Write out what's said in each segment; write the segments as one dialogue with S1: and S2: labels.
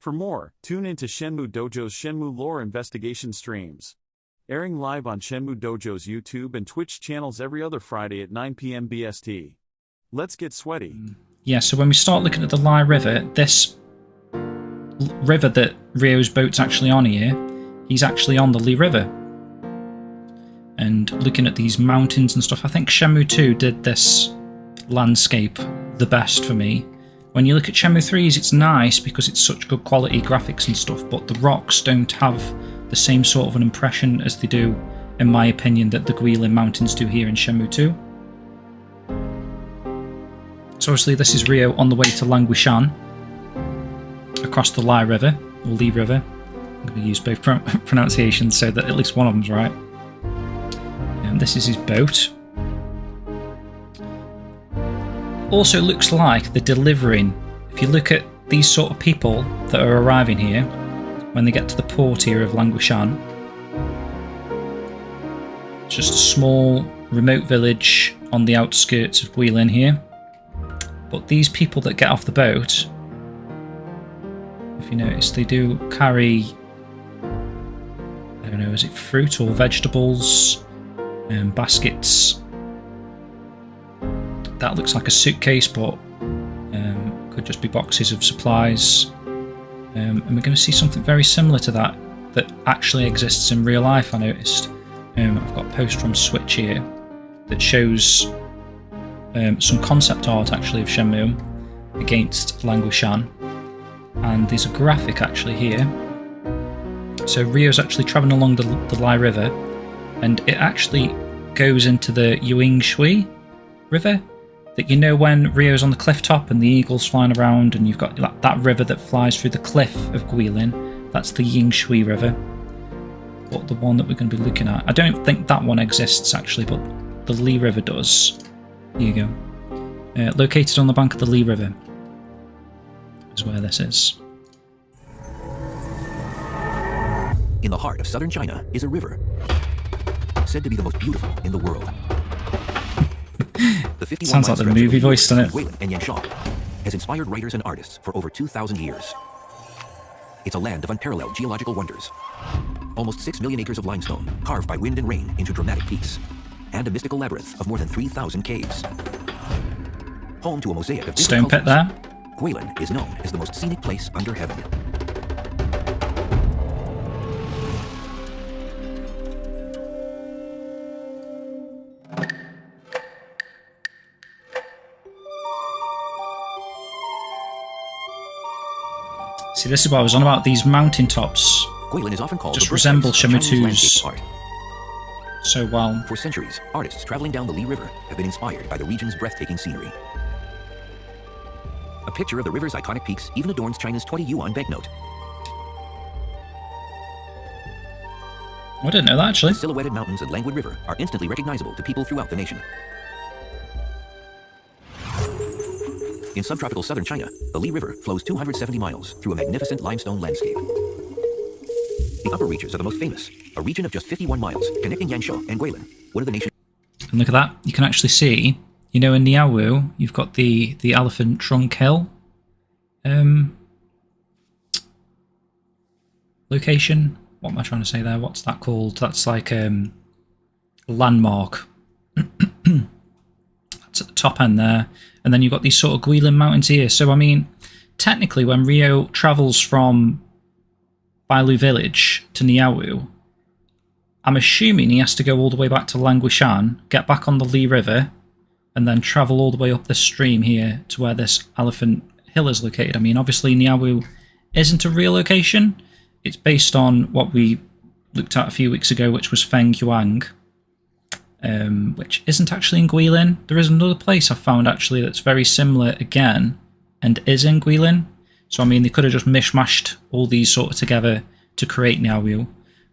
S1: For more, tune into Shenmue Dojo's Shenmue Lore Investigation streams. Airing live on Shenmue Dojo's YouTube and Twitch channels every other Friday at 9 p.m. BST. Let's get sweaty.
S2: Yeah, so when we start looking at the Li River, this river that Ryo's boat's actually on here, he's actually on the Li River. And looking at these mountains and stuff, I think Shenmue 2 did this landscape the best for me. When you look at Shenmue 3's, it's nice because it's such good quality graphics and stuff, but the rocks don't have the same sort of an impression as they do, in my opinion, that the Guilin Mountains do here in Shenmue 2. So obviously this is Ryo on the way to Languishan, across the Li River, or Li River. I'm going to use both pronunciations so that at least one of them's right. And this is his boat. Also looks like they're delivering. If you look at these sort of people that are arriving here, when they get to the port here of Languishan, it's just a small remote village on the outskirts of Guilin here. But these people that get off the boat, if you notice, they do carry, I don't know, is it fruit or vegetables, baskets. That looks like a suitcase, but could just be boxes of supplies. And we're going to see something very similar to that actually exists in real life, I noticed. I've got a post from Switch here that shows some concept art actually of Shenmue against Languishan, and there's a graphic actually here. So Ryo's actually travelling along the Li River, and it actually goes into the Yangshuo River. That, you know, when Ryo's on the cliff top and the eagle's flying around, and you've got that river that flies through the cliff of Guilin, that's the Yangshuo River. But the one that we're going to be looking at, I don't think that one exists actually, but the Li River does. Here you go. Located on the bank of the Li River is where this is.
S3: In the heart of southern China is a river, said to be the most beautiful in the world. The 51
S2: Sounds like the movie voice, doesn't it?
S3: Guilin and Yangshuo has inspired writers and artists for over 2,000 years. It's a land of unparalleled geological wonders. Almost 6 million acres of limestone carved by wind and rain into dramatic peaks, and a mystical labyrinth of more than 3,000 caves. Home to a mosaic of
S2: stone pit there.
S3: Guilin is known as the most scenic place under heaven.
S2: See, this is what I was on about, these mountaintops.
S3: Guilin is often called
S2: just resemble Shenmue 2's
S3: art.
S2: So well.
S3: For centuries, artists traveling down the Li River have been inspired by the region's breathtaking scenery. A picture of the river's iconic peaks even adorns China's 20 yuan banknote.
S2: I didn't know that, actually.
S3: The silhouetted mountains and languid river are instantly recognizable to people throughout the nation. In subtropical southern China, the Li River flows 270 miles through a magnificent limestone landscape. The upper reaches are the most famous, a region of just 51 miles connecting Yangshuo and Guilin, one of the nation's...
S2: And look at that, you can actually see, you know, in Niawu, you've got the Elephant Trunk Hill location. What am I trying to say there? What's that called? That's like a landmark. That's at the top end there. And then you've got these sort of Guilin Mountains here. So, I mean, technically, when Ryo travels from Bailu Village to Niawu, I'm assuming he has to go all the way back to Languishan, get back on the Li River, and then travel all the way up this stream here to where this Elephant Hill is located. I mean, obviously, Niawu isn't a real location. It's based on what we looked at a few weeks ago, which was Fengyuan, which isn't actually in Guilin. There is another place I found actually that's very similar again and is in Guilin. So I mean, they could have just mishmashed all these sort of together to create Niawu,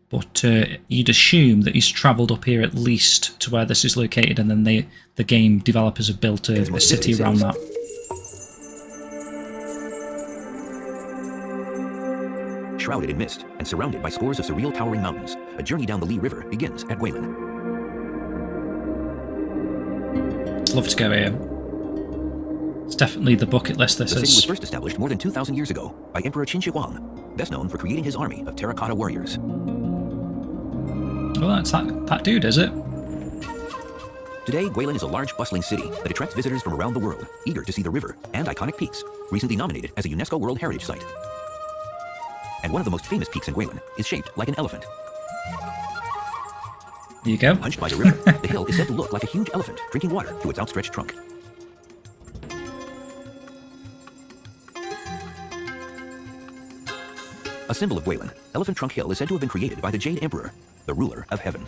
S2: but you'd assume that he's travelled up here at least to where this is located, and then the game developers have built a city around that.
S3: Shrouded in mist and surrounded by scores of surreal towering mountains, a journey down the Li River begins at Guilin.
S2: Love to go here. It's definitely the bucket list, this
S3: The city was
S2: is.
S3: first established more than 2,000 years ago by Emperor Qin Shi Huang, best known for creating his army of terracotta warriors.
S2: Well, that's that dude, is it?
S3: Today, Guilin is a large, bustling city that attracts visitors from around the world, eager to see the river and iconic peaks, recently nominated as a UNESCO World Heritage Site. And one of the most famous peaks in Guilin is shaped like an elephant.
S2: There you go.
S3: Hunched by the river, the hill is said to look like a huge elephant drinking water through its outstretched trunk. A symbol of Guilin, Elephant Trunk Hill is said to have been created by the Jade Emperor, the ruler of heaven.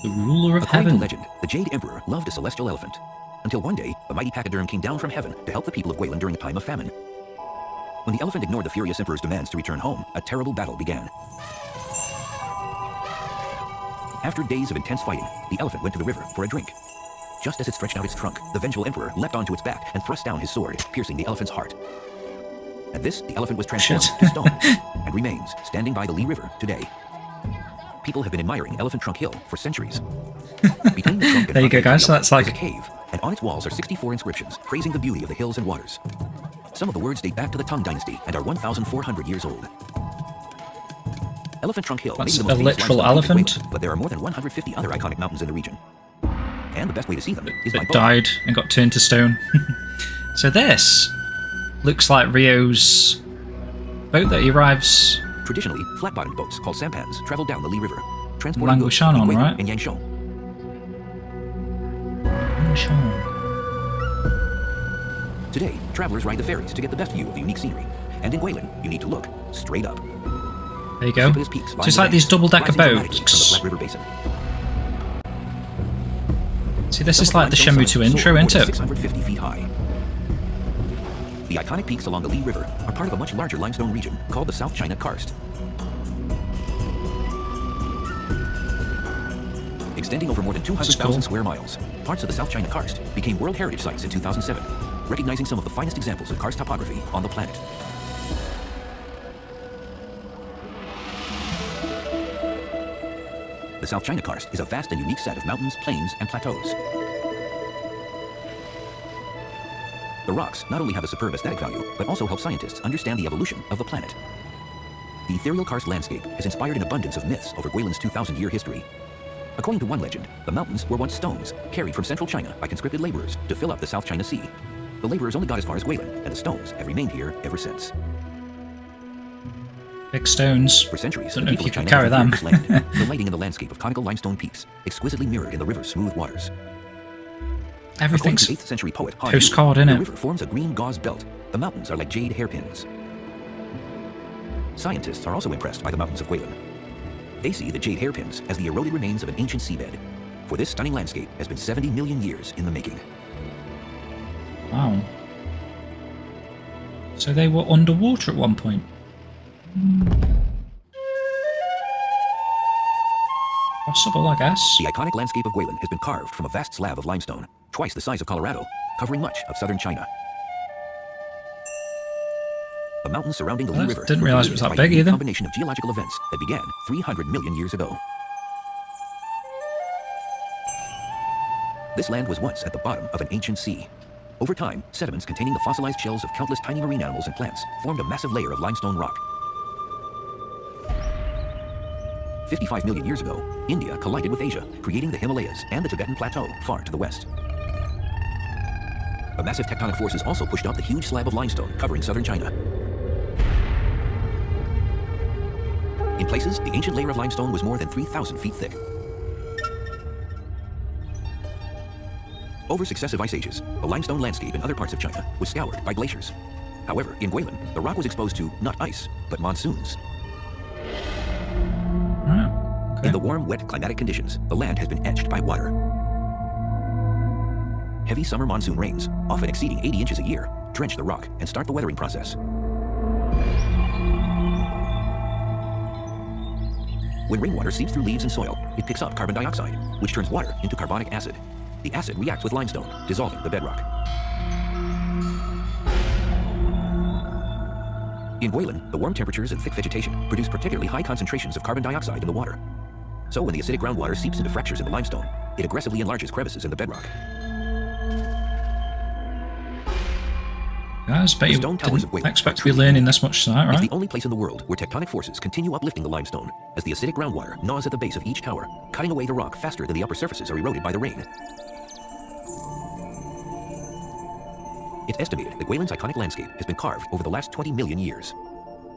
S2: The ruler of
S3: According to
S2: heaven.
S3: legend, the Jade Emperor loved a celestial elephant, until one day, a mighty pachyderm came down from heaven to help the people of Guilin during a time of famine. When the elephant ignored the furious emperor's demands to return home, a terrible battle began. After days of intense fighting, the elephant went to the river for a drink. Just as it stretched out its trunk, the vengeful emperor leapt onto its back and thrust down his sword, piercing the elephant's heart. At this, the elephant was transformed to stone and remains standing by the Li River today. People have been admiring Elephant Trunk Hill for centuries. Between the trunk and
S2: There you go,
S3: front
S2: guys.
S3: edge
S2: So
S3: of
S2: that's
S3: the hill
S2: like-
S3: is a cave, and on its walls are 64 inscriptions praising the beauty of the hills and waters. Some of the words date back to the Tang Dynasty and are 1,400 years old. Elephant Trunk Hill may be
S2: That's
S3: the
S2: a
S3: most famous
S2: literal
S3: limestone peak in
S2: elephant.
S3: Guilin, but there are more than 150 other iconic mountains in the region. And the best way to see them is by
S2: It
S3: boat.
S2: died and got turned to stone. So this looks like Rio's boat that he arrives
S3: Traditionally, flat-bottomed boats called sampans travel down the Li River, transporting goods
S2: Langushan on,
S3: between Guilin
S2: right?
S3: and Yangshuo. Today, travelers ride the ferries to get the best view of the unique scenery. And in Guilin, you need to look straight up.
S2: There you go.
S3: Precipitous peaks line
S2: Just
S3: the
S2: like these
S3: banks,
S2: double-decker
S3: rising dramatically from the
S2: boats.
S3: flat river basin.
S2: See, this
S3: Some
S2: is
S3: of the
S2: like the
S3: limestone
S2: Shenmue 2
S3: summits
S2: intro,
S3: soar more
S2: isn't
S3: than
S2: it?
S3: 650 feet high. The iconic peaks along the Li River are part of a much larger limestone region called the South China Karst. Extending over more than 200,000
S2: cool.
S3: square miles, parts of the South China Karst became World Heritage Sites in 2007, recognizing some of the finest examples of karst topography on the planet. The South China Karst is a vast and unique set of mountains, plains, and plateaus. The rocks not only have a superb aesthetic value, but also help scientists understand the evolution of the planet. The ethereal karst landscape has inspired an abundance of myths over Guilin's 2,000-year history. According to one legend, the mountains were once stones, carried from central China by conscripted laborers to fill up the South China Sea. The laborers only got as far as Guilin, and the stones have remained here ever since.
S2: Big stones.
S3: For centuries,
S2: Don't
S3: the
S2: know if
S3: people
S2: you
S3: of
S2: can
S3: China
S2: carry
S3: have
S2: them.
S3: revered this land, delighting in the landscape of conical limestone peaks, exquisitely mirrored in the river's smooth waters. According
S2: Everything's
S3: to 8th century poet Han
S2: postcard,
S3: Yu,
S2: innit?
S3: the river forms a green gauze belt. The mountains are like jade hairpins. Scientists are also impressed by the mountains of Guilin. They see the jade hairpins as the eroded remains of an ancient seabed. For this stunning landscape has been 70 million years in the making.
S2: Wow. So they were underwater at one point. Possible, I guess.
S3: The iconic landscape of Guilin has been carved from a vast slab of limestone, twice the size of Colorado, covering much of southern China. The mountains surrounding the Li
S2: I
S3: River
S2: didn't
S3: were
S2: realize it was
S3: created
S2: that
S3: by a
S2: big
S3: unique
S2: either.
S3: combination of geological events that began 300 million years ago. This land was once at the bottom of an ancient sea. Over time, sediments containing the fossilized shells of countless tiny marine animals and plants formed a massive layer of limestone rock. 55 million years ago, India collided with Asia, creating the Himalayas and the Tibetan Plateau far to the west. The massive tectonic forces also pushed up the huge slab of limestone covering southern China. In places, the ancient layer of limestone was more than 3,000 feet thick. Over successive ice ages, the limestone landscape in other parts of China was scoured by glaciers. However, in Guilin, the rock was exposed to not ice, but monsoons.
S2: Oh, okay.
S3: In the warm, wet climatic conditions, the land has been etched by water. Heavy summer monsoon rains, often exceeding 80 inches a year, drench the rock and start the weathering process. When rainwater seeps through leaves and soil, it picks up carbon dioxide, which turns water into carbonic acid. The acid reacts with limestone, dissolving the bedrock. In Guilin, the warm temperatures and thick vegetation produce particularly high concentrations of carbon dioxide in the water. So when the acidic groundwater seeps into fractures in the limestone, it aggressively enlarges crevices in the bedrock.
S2: Guys, bet you
S3: stone towers of
S2: didn't
S3: Guilin
S2: expect to be learning this much tonight,
S3: It's
S2: right?
S3: the only place in the world where tectonic forces continue uplifting the limestone as the acidic groundwater gnaws at the base of each tower, cutting away the rock faster than the upper surfaces are eroded by the rain. It's estimated that Guilin's iconic landscape has been carved over the last 20 million years.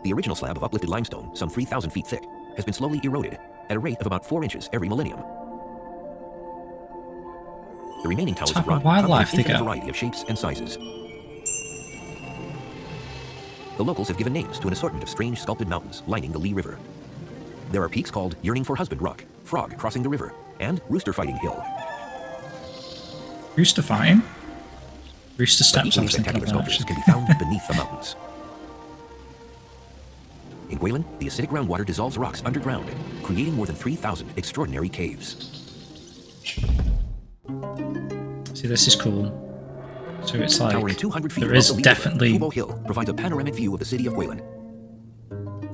S3: The original slab of uplifted limestone, some 3,000 feet thick, has been slowly eroded at a rate of about 4 inches every millennium. The remaining towers
S2: Type
S3: of rock
S2: of wildlife
S3: come in
S2: they
S3: an infinite
S2: get.
S3: variety of shapes and sizes. The locals have given names to an assortment of strange sculpted mountains lining the Li River. There are peaks called Yearning for Husband Rock, Frog Crossing the River, and Rooster Fighting Hill.
S2: Rooster fighting? Rooster
S3: But
S2: steps, I
S3: equally
S2: was thinking
S3: spectacular
S2: of that,
S3: sculptures
S2: actually.
S3: can be found beneath the mountains. In Guilin, the acidic groundwater dissolves rocks underground, creating more than 3,000 extraordinary caves.
S2: See, this is cool. So it's like,
S3: Towering 200 feet
S2: there
S3: above
S2: is
S3: the Li
S2: definitely,
S3: River, Fubo Hill provides a panoramic view of the city of Guilin.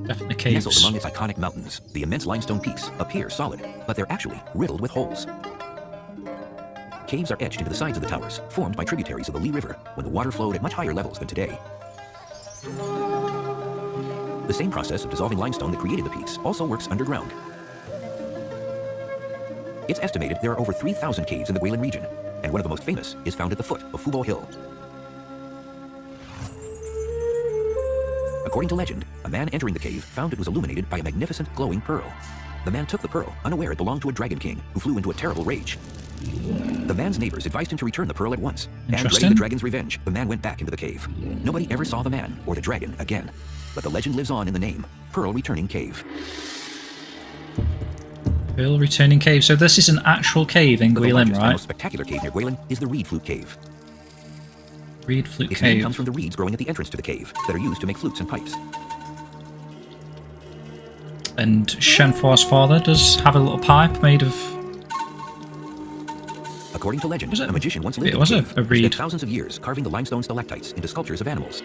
S2: definitely
S3: Nestled
S2: caves.
S3: among its iconic mountains, the immense limestone peaks appear solid, but they're actually riddled with holes. Caves are etched into the sides of the towers, formed by tributaries of the Li River when the water flowed at much higher levels than today. The same process of dissolving limestone that created the peaks also works underground. It's estimated there are over 3,000 caves in the Guilin region, and one of the most famous is found at the foot of Fubo Hill. According to legend, a man entering the cave found it was illuminated by a magnificent glowing pearl. The man took the pearl, unaware it belonged to a dragon king, who flew into a terrible rage. The man's neighbors advised him to return the pearl at once, and dreading the dragon's revenge, the man went back into the cave. Nobody ever saw the man or the dragon again, but the legend lives on in the name, Pearl Returning Cave.
S2: Pearl Returning Cave. So this is an actual cave in
S3: But the
S2: Guilin,
S3: largest and
S2: right?
S3: most spectacular cave near Guilin is the Reed Flute Cave.
S2: Reed Flute
S3: Its name
S2: Cave.
S3: comes from the reeds growing at the entrance to the cave that are used to make flutes and pipes.
S2: And Shenhua's father does have a little pipe made of...
S3: According to legend,
S2: Was it-
S3: a magician once
S2: it
S3: lived in
S2: was
S3: the
S2: a
S3: cave who
S2: reed.
S3: spent thousands of years carving the limestone stalactites into sculptures of animals.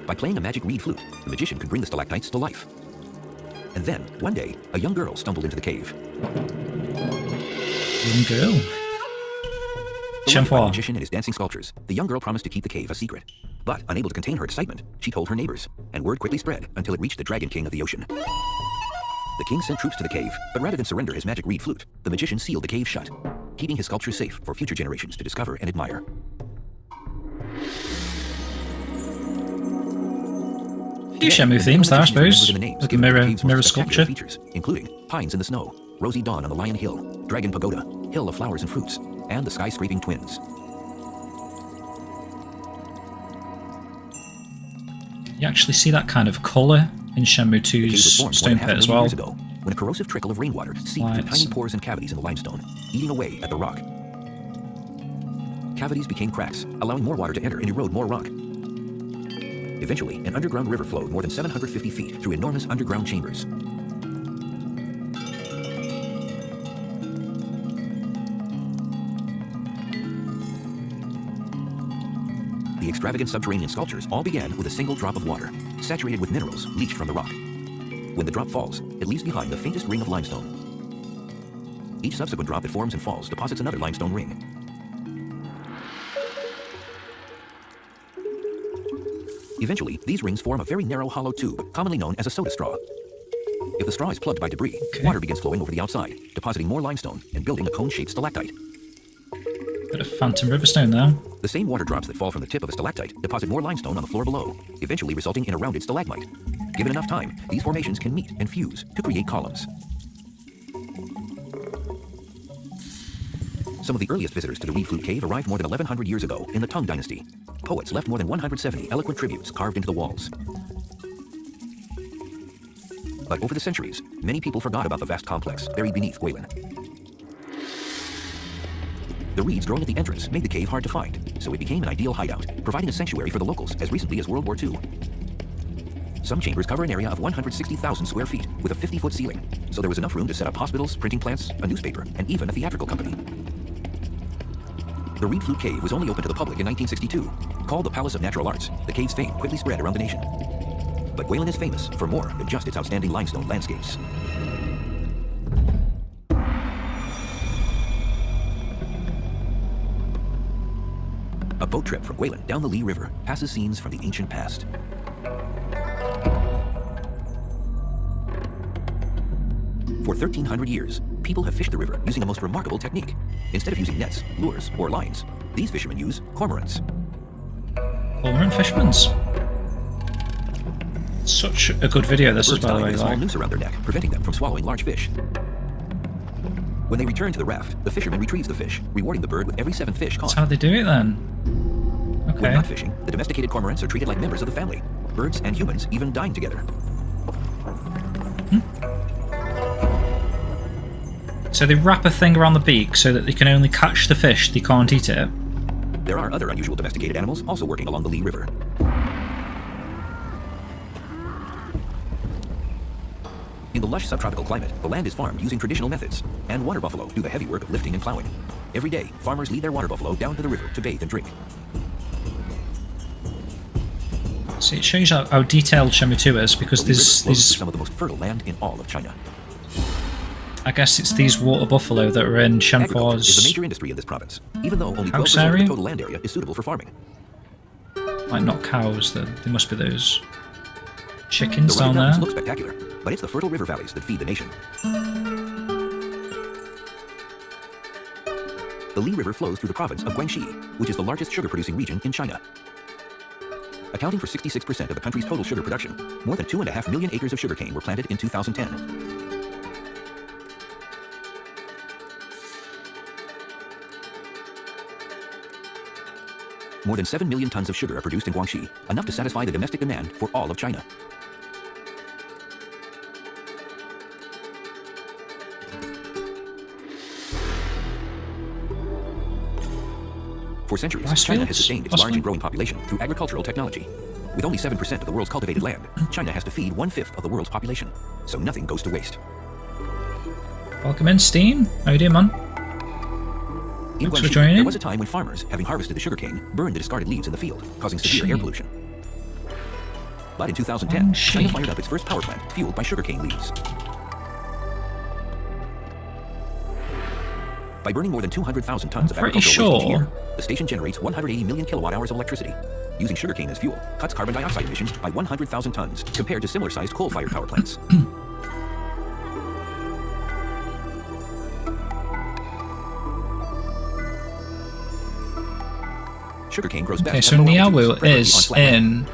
S3: By playing a magic reed flute, the magician could bring the stalactites to life. And then, one day, a young girl stumbled into the cave.
S2: Young girl.
S3: Surrounded by the
S2: Shenhua.
S3: magician and his dancing sculptures, the young girl promised to keep the cave a secret. But, unable to contain her excitement, she told her neighbors, and word quickly spread until it reached the Dragon King of the ocean. The king sent troops to the cave, but rather than surrender his magic reed flute, the magician sealed the cave shut, keeping his sculptures safe for future generations to discover and admire.
S2: A few Shenmue themes there, I suppose. With the mirror sculpture.
S3: Features, including pines in the snow, rosy dawn on the Lion Hill, Dragon Pagoda, Hill of Flowers and Fruits, and the skyscraping twins.
S2: You actually see that kind of colour in Shenmue
S3: The cave was
S2: 2's
S3: formed
S2: stone
S3: more than
S2: pit as
S3: 500,000
S2: well.
S3: years ago, when a corrosive trickle of rainwater seeped through
S2: Lights.
S3: tiny pores and cavities in the limestone, eating away at the rock. Cavities became cracks, allowing more water to enter and erode more rock. Eventually, an underground river flowed more than 750 feet through enormous underground chambers. The extravagant subterranean sculptures all began with a single drop of water, saturated with minerals leached from the rock. When the drop falls, it leaves behind the faintest ring of limestone. Each subsequent drop that forms and falls deposits another limestone ring. Eventually, these rings form a very narrow hollow tube, commonly known as a soda straw. If the straw is plugged by debris, water begins flowing over the outside, depositing more limestone and building a cone-shaped stalactite.
S2: Bit of Phantom Riverstone there.
S3: The same water drops that fall from the tip of a stalactite deposit more limestone on the floor below, eventually resulting in a rounded stalagmite. Given enough time, these formations can meet and fuse to create columns. Some of the earliest visitors to the Reed Flute Cave arrived more than 1,100 years ago in the Tang Dynasty. Poets left more than 170 eloquent tributes carved into the walls. But over the centuries, many people forgot about the vast complex buried beneath Guilin. The reeds growing at the entrance made the cave hard to find, so it became an ideal hideout, providing a sanctuary for the locals as recently as World War II. Some chambers cover an area of 160,000 square feet with a 50-foot ceiling, so there was enough room to set up hospitals, printing plants, a newspaper, and even a theatrical company. The Reed Flute Cave was only open to the public in 1962. Called the Palace of Natural Arts, the cave's fame quickly spread around the nation. But Guilin is famous for more than just its outstanding limestone landscapes. A boat trip from Guilin down the Li River passes scenes from the ancient past. For 1,300 years, people have fished the river using a most remarkable technique. Instead of using nets, lures, or lines, these fishermen use cormorants.
S2: Cormorant fishermen's. Such a good video this is, by the way.
S3: A small noose around their neck, preventing them from swallowing large fish. When they return to the raft, the fisherman retrieves the fish, rewarding the bird with every 7 fish caught.
S2: That's how they do it then. Okay.
S3: When not fishing, the domesticated cormorants are treated like members of the family. Birds and humans even dine together.
S2: So they wrap a thing around the beak so that they can only catch the fish, they can't eat it.
S3: There are other unusual domesticated animals also working along the Li River. In the lush subtropical climate, the land is farmed using traditional methods, and water buffalo do the heavy work of lifting and plowing. Every day, farmers lead their water buffalo down to the river to bathe and drink.
S2: So it shows how detailed Shenmue 2 is, because there's
S3: some of the most fertile land in all of China.
S2: I guess it's these water buffalo that are in
S3: Agriculture is the
S2: Shenmue's
S3: major industry in this province, even though only 12%
S2: house
S3: of
S2: area.
S3: the total land area is suitable for farming.
S2: Like, not cows, there must be those
S3: The
S2: chickens
S3: rugged
S2: down
S3: mountains
S2: there.
S3: look spectacular, but it's the fertile river valleys that feed the nation. The Li River flows through the province of Guangxi, which is the largest sugar-producing region in China. Accounting for 66% of the country's total sugar production, more than 2.5 million acres of sugarcane were planted in 2010. More than 7 million tons of sugar are produced in Guangxi, enough to satisfy the domestic demand for all of China. For centuries, China has sustained its large and growing population through agricultural technology. With only 7% of the world's cultivated land, China has to feed 1/5 of the world's population, so nothing goes to waste.
S2: Welcome in, Steam. How you doing, man?
S3: In
S2: Thanks for
S3: Guangxi,
S2: joining.
S3: there was a time when farmers, having harvested the sugarcane, burned the discarded leaves in the field, causing severe air pollution. But in 2010, China fired up its first power plant, fueled by sugarcane leaves. By burning more than 200,000 tons of agricultural waste each year, the station generates 180 million kilowatt-hours of electricity. Using sugarcane as fuel cuts carbon dioxide emissions by 100,000 tons, compared to similar-sized coal-fired power plants. Sugarcane grows best.
S2: Okay, so Niawu is in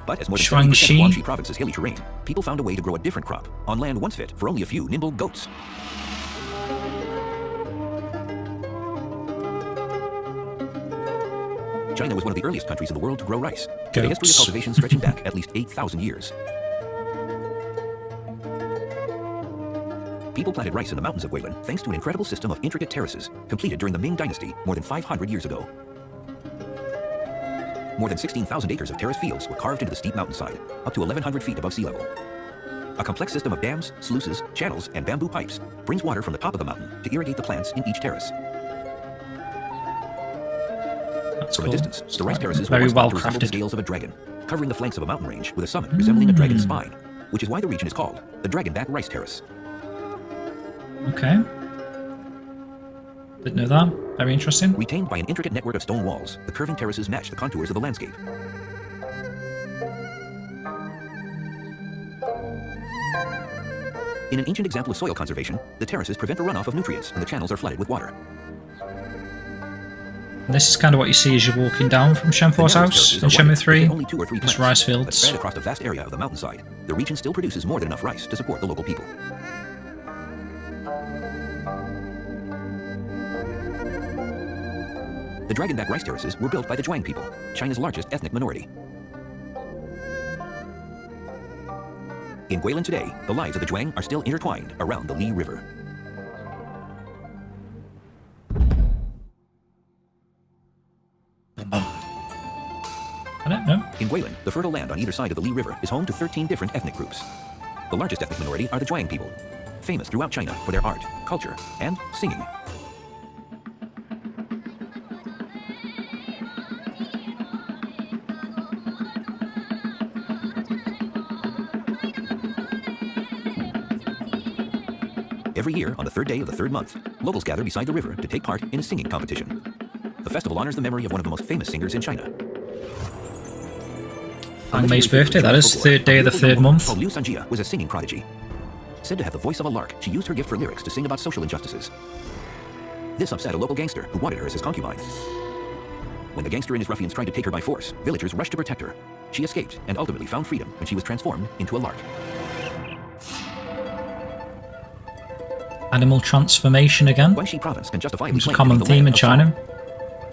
S3: But as more than 70% of
S2: Shuangxi.
S3: Guangxi province's hilly terrain, people found a way to grow a different crop on land once fit for only a few nimble goats. China was one of the earliest countries in the world to grow rice, with a history of cultivation stretching back at least 8,000 years. People planted rice in the mountains of Guilin thanks to an incredible system of intricate terraces completed during the Ming Dynasty more than 500 years ago. More than 16,000 acres of terraced fields were carved into the steep mountainside, up to 1,100 feet above sea level. A complex system of dams, sluices, channels, and bamboo pipes brings water from the top of the mountain to irrigate the plants in each terrace. From a distance, the rice terraces were thought to resemble the scales of a dragon, covering the flanks of a mountain range with a summit resembling a dragon's spine, which is why the region is called the Dragonback Rice Terrace.
S2: Okay. Didn't know that. Very interesting.
S3: Retained by an intricate network of stone walls, the curving terraces match the contours of the landscape. In an ancient example of soil conservation, the terraces prevent the runoff of nutrients and the channels are flooded with water.
S2: And this is kind of what you see as you're walking down from Shenmue's house in Shenmue 3.
S3: Only 2 or 3
S2: It's
S3: plants,
S2: rice
S3: but
S2: fields.
S3: spread across a vast area of the mountainside, the region still produces more than enough rice to support the local people. The Dragonback rice terraces were built by the Zhuang people, China's largest ethnic minority. In Guilin today, the lives of the Zhuang are still intertwined around the Li River.
S2: I don't know.
S3: In Guilin, the fertile land on either side of the Li River is home to 13 different ethnic groups. The largest ethnic minority are the Zhuang people, famous throughout China for their art, culture, and singing. Every year, on the 3rd day of the 3rd month, locals gather beside the river to take part in a singing competition. The festival honors the memory of one of the most famous singers in China.
S2: Fang Mei's birthday, that is, third day of the third month.
S3: Called Liu Sanjia was a singing prodigy. Said to have the voice of a lark, she used her gift for lyrics to sing about social injustices. This upset a local gangster who wanted her as his concubine. When the gangster and his ruffians tried to take her by force, villagers rushed to protect her. She escaped and ultimately found freedom when she was transformed into a lark.
S2: Animal transformation again.
S3: Guangxi province can justifiably
S2: It's a
S3: claim
S2: common
S3: to be the
S2: theme
S3: land
S2: in
S3: of
S2: China.
S3: song.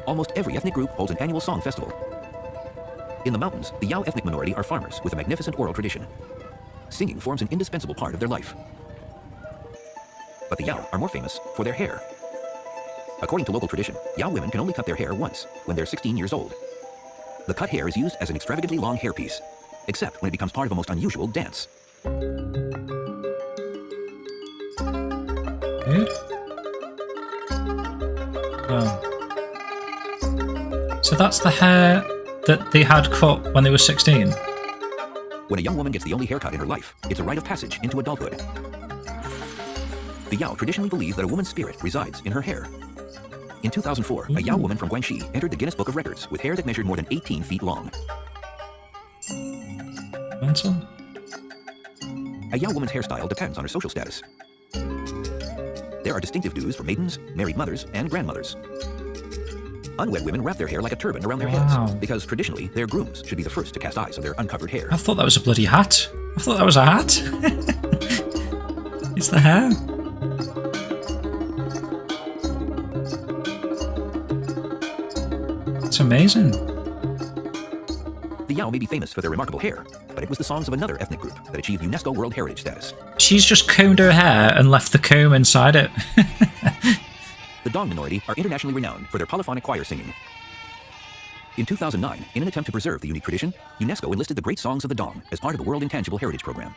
S3: Almost every ethnic group holds an annual song festival. In the mountains, the Yao ethnic minority are farmers with a magnificent oral tradition. Singing forms an indispensable part of their life. But the Yao are more famous for their hair. According to local tradition, Yao women can only cut their hair once, when they're 16 years old. The cut hair is used as an extravagantly long hairpiece, except when it becomes part of a most unusual dance.
S2: Weird. Oh. So that's the hair that they had cut when they were 16?
S3: When a young woman gets the only haircut in her life, it's a rite of passage into adulthood. The Yao traditionally believe that a woman's spirit resides in her hair. In 2004, a Yao woman from Guangxi entered the Guinness Book of Records with hair that measured more than 18 feet long.
S2: Mental?
S3: A Yao woman's hairstyle depends on her social status. There are distinctive dues for maidens, married mothers, and grandmothers. Unwed women wrap their hair like a turban around their heads, because traditionally, their grooms should be the first to cast eyes on their uncovered hair.
S2: I thought that was a bloody hat. I thought that was a hat. It's the hair. It's amazing.
S3: The Yao may be famous for their remarkable hair, but it was the songs of another ethnic group that achieved UNESCO World Heritage status.
S2: She's just combed her hair and left the comb inside it.
S3: The Dong minority are internationally renowned for their polyphonic choir singing. In 2009, in an attempt to preserve the unique tradition, UNESCO enlisted the great songs of the Dong as part of the World Intangible Heritage Program.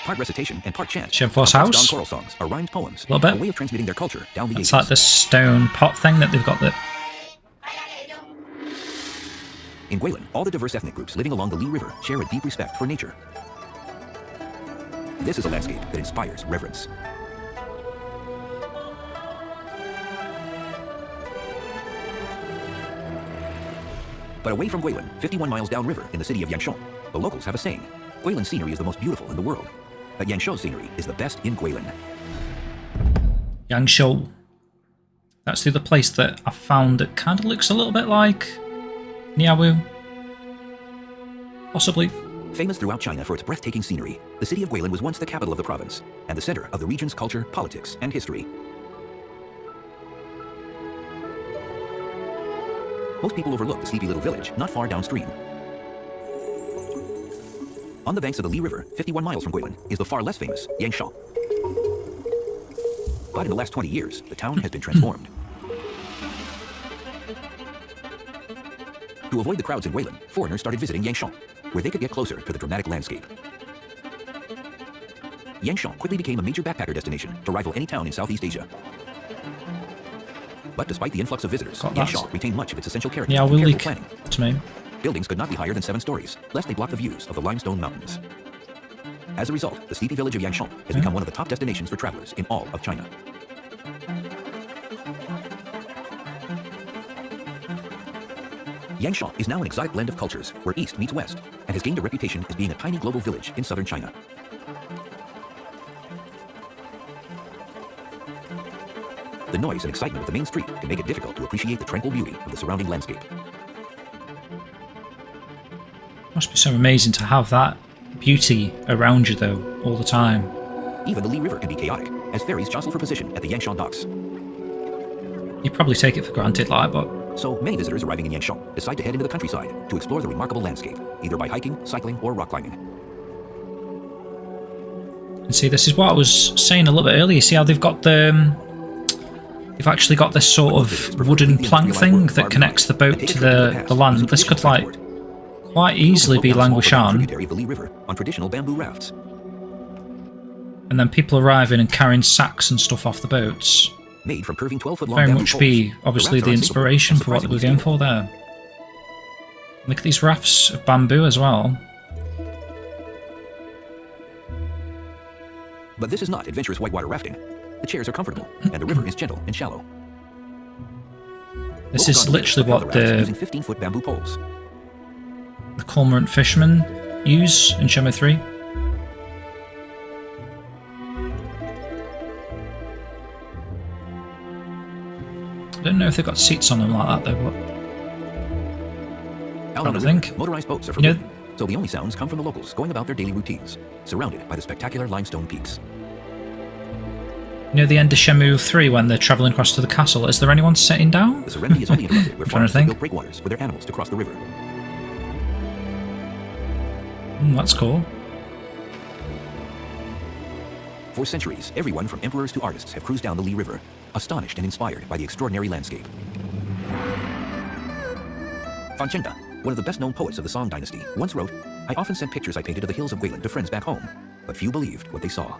S3: Part recitation and part chant.
S2: Shenmue's
S3: Dong
S2: house.
S3: choral songs are rhymed poems,
S2: A little bit.
S3: a way of transmitting their culture down the ages.
S2: It's like the stone pot thing that they've got that.
S3: In Guilin, all the diverse ethnic groups living along the Li River share a deep respect for nature. This is a landscape that inspires reverence. But away from Guilin, 51 miles downriver in the city of Yangshuo, the locals have a saying: Guilin's scenery is the most beautiful in the world, but Yangshuo's scenery is the best in Guilin.
S2: Yangshuo. That's the other place that I found that kind of looks a little bit like Niawu. Possibly.
S3: Famous throughout China for its breathtaking scenery, the city of Guilin was once the capital of the province, and the center of the region's culture, politics, and history. Most people overlook the sleepy little village not far downstream. On the banks of the Li River, 51 miles from Guilin, is the far less famous Yangshuo. But in the last 20 years, the town has been transformed. To avoid the crowds in Guilin, foreigners started visiting Yangshuo, where they could get closer to the dramatic landscape. Yangshuo quickly became a major backpacker destination to rival any town in Southeast Asia. But despite the influx of visitors, Yangshuo retained much of its essential character and careful planning.
S2: To me.
S3: Buildings could not be higher than 7 stories, lest they block the views of the limestone mountains. As a result, the sleepy village of Yangshuo has become one of the top destinations for travelers in all of China. Yangshuo is now an exotic blend of cultures, where East meets West, and has gained a reputation as being a tiny global village in southern China. The noise and excitement of the main street can make it difficult to appreciate the tranquil beauty of the surrounding landscape.
S2: Must be so amazing to have that beauty around you, though, all the time.
S3: Even the Li River can be chaotic, as ferries jostle for position at the Yangshuo docks.
S2: You probably take it for granted, like, but
S3: So many visitors arriving in Yangshuo decide to head into the countryside to explore the remarkable landscape, either by hiking, cycling, or rock climbing.
S2: and see, this is what I was saying a little bit earlier. See how they've got the they've actually got this sort of wooden plank thing that connects the boat to the land. This could like quite easily be Langwishan,
S3: The Li River on traditional bamboo rafts.
S2: and then people arriving and carrying sacks and stuff off the boats.
S3: Made from curving 12-foot-long
S2: Very
S3: bamboo
S2: much
S3: poles,
S2: be obviously
S3: the
S2: the
S3: rafts are
S2: inspiration for what they were going
S3: surprisingly
S2: for there. Look at these rafts of bamboo as well.
S3: But this is not adventurous whitewater rafting. The chairs are comfortable, and the river is gentle and shallow.
S2: This is literally what
S3: using 15-foot bamboo poles.
S2: the cormorant fishermen use in Shenmue 3. I don't know if they've got seats on them like that though, but
S3: Out on the
S2: think.
S3: river, motorized boats are forbidden, so the only sounds come from the locals going about their daily routines, surrounded by the spectacular limestone peaks.
S2: You know the end of Shenmue 3 when they're travelling across to the castle, is there anyone sitting down?
S3: The serenity is only interrupted where
S2: Trying to
S3: farmers
S2: think.
S3: build breakwaters for their animals to cross the river.
S2: That's cool.
S3: For centuries, everyone from emperors to artists have cruised down the Li River, astonished and inspired by the extraordinary landscape. Fan Chengda, one of the best-known poets of the Song dynasty, once wrote, "I often sent pictures I painted of the hills of Guilin to friends back home, but few believed what they saw."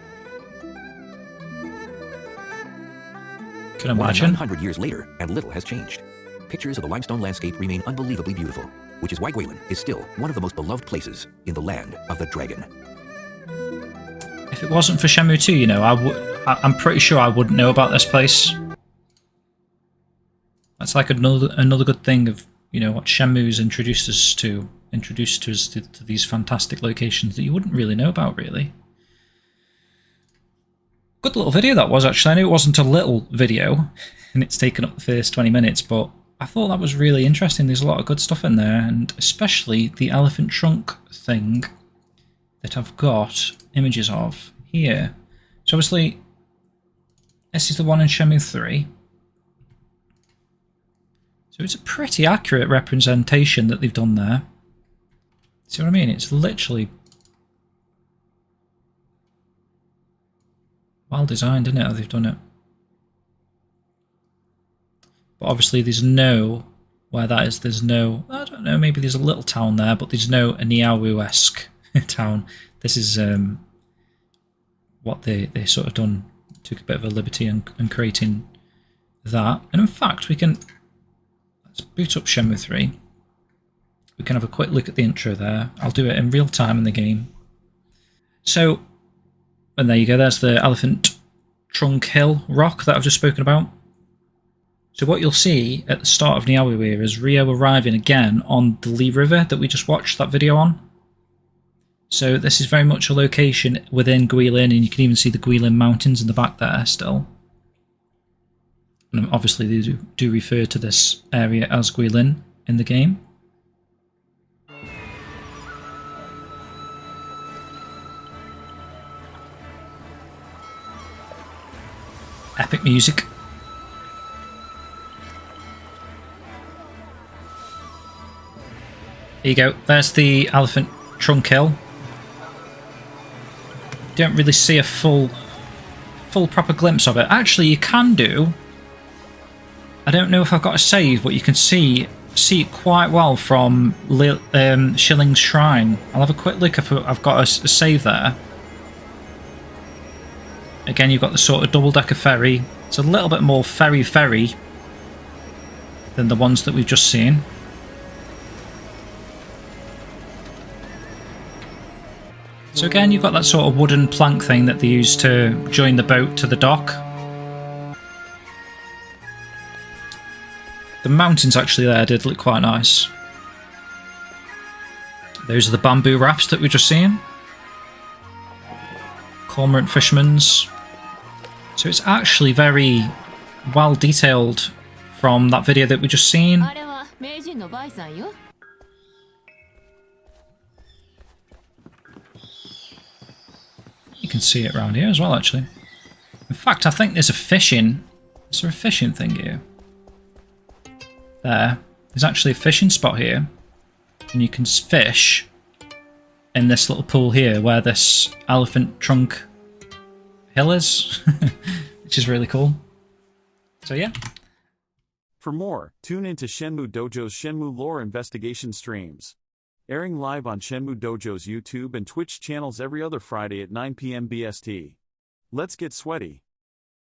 S2: Can I
S3: More than
S2: imagine?
S3: 900 years later, and little has changed. Pictures of the limestone landscape remain unbelievably beautiful, which is why Guilin is still one of the most beloved places in the land of the dragon.
S2: If it wasn't for Shenmue 2, you know, I'm pretty sure I wouldn't know about this place. That's like another good thing of, you know, what Shenmue's introduced us to these fantastic locations that you wouldn't really know about, really. Good little video that was, actually. I knew it wasn't a little video, and it's taken up the first 20 minutes, but I thought that was really interesting. There's a lot of good stuff in there, and especially the elephant trunk thing that I've got images of here. So obviously, this is the one in Shenmue 3. So it's a pretty accurate representation that they've done there. See what I mean? It's literally well designed, isn't it, how they've done it? But obviously there's no, where that is, there's no, I don't know, maybe there's a little town there, but there's no Niawu-esque town. This is what they sort of done, took a bit of a liberty in creating that. And in fact, we can, let's boot up Shenmue 3. We can have a quick look at the intro there. I'll do it in real time in the game. So, and there you go, there's the Elephant Trunk Hill rock that I've just spoken about. So what you'll see at the start of Niawu here is Ryo arriving again on the Li River that we just watched that video on. So this is very much a location within Guilin, and you can even see the Guilin Mountains in the back there still. And obviously they do refer to this area as Guilin in the game. Epic music. There you go, there's the Elephant Trunk Hill. Don't really see a full proper glimpse of it. Actually, you can do. I don't know if I've got a save, but you can see it quite well from Shilling's Shrine. I'll have a quick look if I've got a save there. Again, you've got the sort of double-decker ferry. It's a little bit more ferry than the ones that we've just seen. So again, you've got that sort of wooden plank thing that they use to join the boat to the dock. The mountains actually there did look quite nice. Those are the bamboo rafts that we're just seeing. Cormorant fishermen's. So it's actually very well detailed from that video that we just seen. You can see it around here as well, actually. In fact, I think there's a fishing. Is there a fishing thing here? There. There's actually a fishing spot here. And you can fish in this little pool here where this Elephant Trunk Hill is. Which is really cool. So yeah.
S1: For more, tune into Shenmue Dojo's Shenmue Lore Investigation streams. Airing live on Shenmue Dojo's YouTube and Twitch channels every other Friday at 9 p.m. BST. Let's get sweaty.